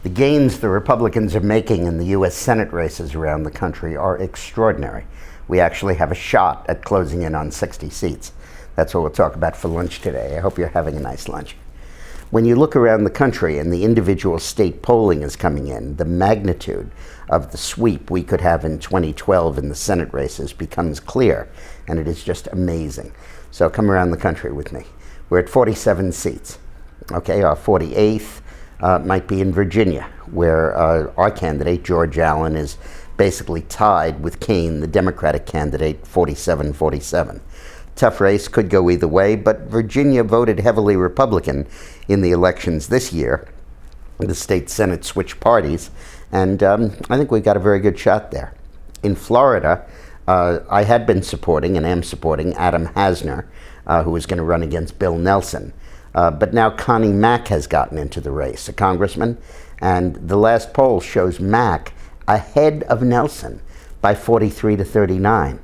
The gains the Republicans are making in the U.S. Senate races around the country are extraordinary. We actually have a shot at closing in on 60 seats. That's what we'll talk about for lunch today. I hope you're having a nice lunch. When you look around the country and the individual state polling is coming in, the magnitude of the sweep we could have in 2012 in the Senate races becomes clear, and it is just amazing. So come around the country with me. We're at 47 seats. Okay, our 48th might be in Virginia, where our candidate, George Allen, is basically tied with Kane, the Democratic candidate, 47-47. Tough race, could go either way, but Virginia voted heavily Republican in the elections this year. The state Senate switched parties, and I think we've got a very good shot there. In Florida, I had been supporting and am supporting Adam Hasner, who was going to run against Bill Nelson. But now Connie Mack has gotten into the race, a congressman, and the last poll shows Mack ahead of Nelson by 43-39.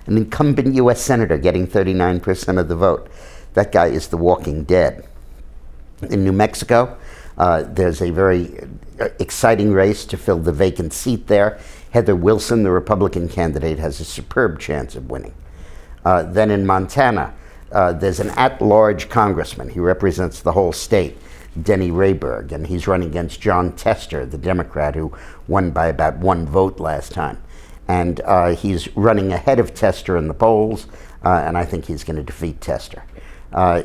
An incumbent U.S. senator getting 39% of the vote. That guy is the walking dead. In New Mexico, there's a very exciting race to fill the vacant seat there. Heather Wilson, the Republican candidate, has a superb chance of winning. Then in Montana, there's an at-large congressman. He represents the whole state, Denny Rayburg, and he's running against John Tester, the Democrat who won by about 1 vote last time. And he's running ahead of Tester in the polls, and I think he's going to defeat Tester.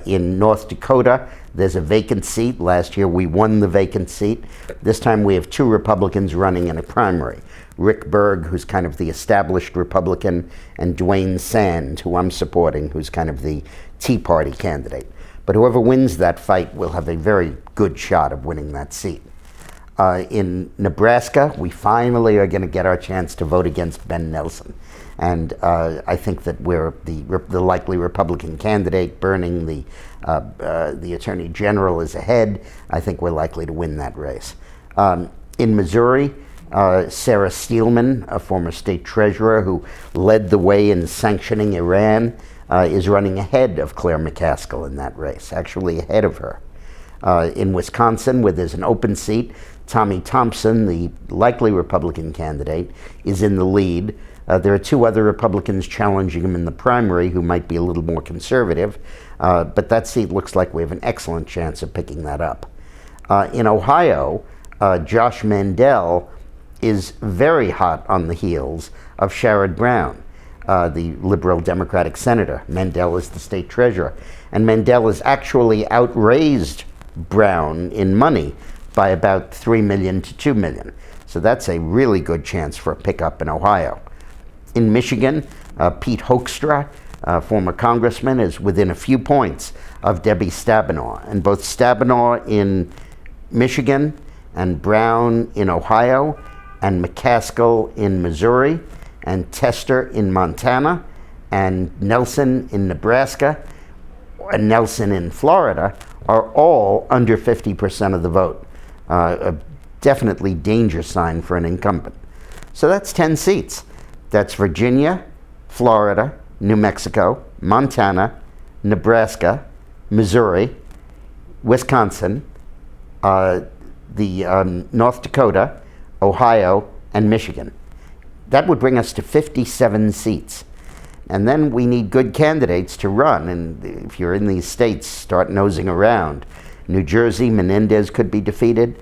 In North Dakota, there's a vacant seat. Last year we won the vacant seat. This time we have 2 Republicans running in a primary. Rick Berg, who's kind of the established Republican, and Dwayne Sand, who I'm supporting, who's kind of the Tea Party candidate. But whoever wins that fight will have a very good shot of winning that seat. In Nebraska, we finally are going to get our chance to vote against Ben Nelson. And I think that we're the likely Republican candidate. Burning, the Attorney General, is ahead. I think we're likely to win that race. In Missouri, Sarah Steelman, a former state treasurer who led the way in sanctioning Iran, is running ahead of Claire McCaskill in that race, actually ahead of her. In Wisconsin, where there's an open seat, Tommy Thompson, the likely Republican candidate, is in the lead. There are 2 other Republicans challenging him in the primary who might be a little more conservative, but that seat looks like we have an excellent chance of picking that up. In Ohio, Josh Mandel is very hot on the heels of Sherrod Brown, the liberal Democratic senator. Mandel is the state treasurer, and Mandel has actually outraised Brown in money by about $3 million to $2 million. So that's a really good chance for a pickup in Ohio. In Michigan, Pete Hoekstra, former congressman, is within a few points of Debbie Stabenow. And both Stabenow in Michigan and Brown in Ohio and McCaskill in Missouri and Tester in Montana and Nelson in Nebraska and Nelson in Florida are all under 50% of the vote. A definitely danger sign for an incumbent. So that's 10 seats. That's Virginia, Florida, New Mexico, Montana, Nebraska, Missouri, Wisconsin, North Dakota, Ohio, and Michigan. That would bring us to 57 seats. And then we need good candidates to run. And if you're in these states, start nosing around. New Jersey, Menendez could be defeated.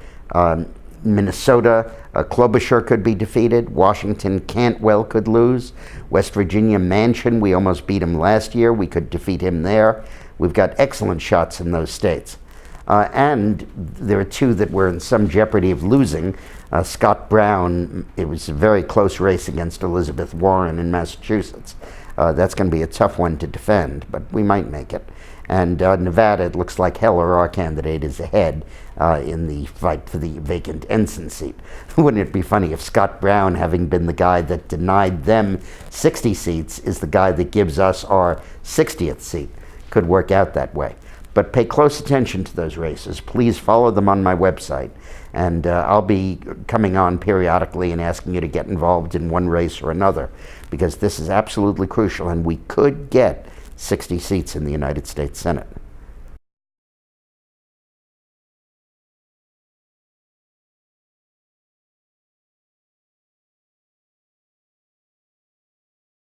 Minnesota, Klobuchar could be defeated. Washington, Cantwell could lose. West Virginia, Manchin, we almost beat him last year. We could defeat him there. We've got excellent shots in those states. And there are 2 that were in some jeopardy of losing. Scott Brown, it was a very close race against Elizabeth Warren in Massachusetts. That's going to be a tough one to defend, but we might make it. And Nevada, it looks like Heller, our candidate, is ahead in the fight for the vacant ensign seat. Wouldn't it be funny if Scott Brown, having been the guy that denied them 60 seats, is the guy that gives us our 60th seat? Could work out that way. But pay close attention to those races. Please follow them on my website. And I'll be coming on periodically and asking you to get involved in one race or another, because this is absolutely crucial, and we could get 60 seats in the United States Senate.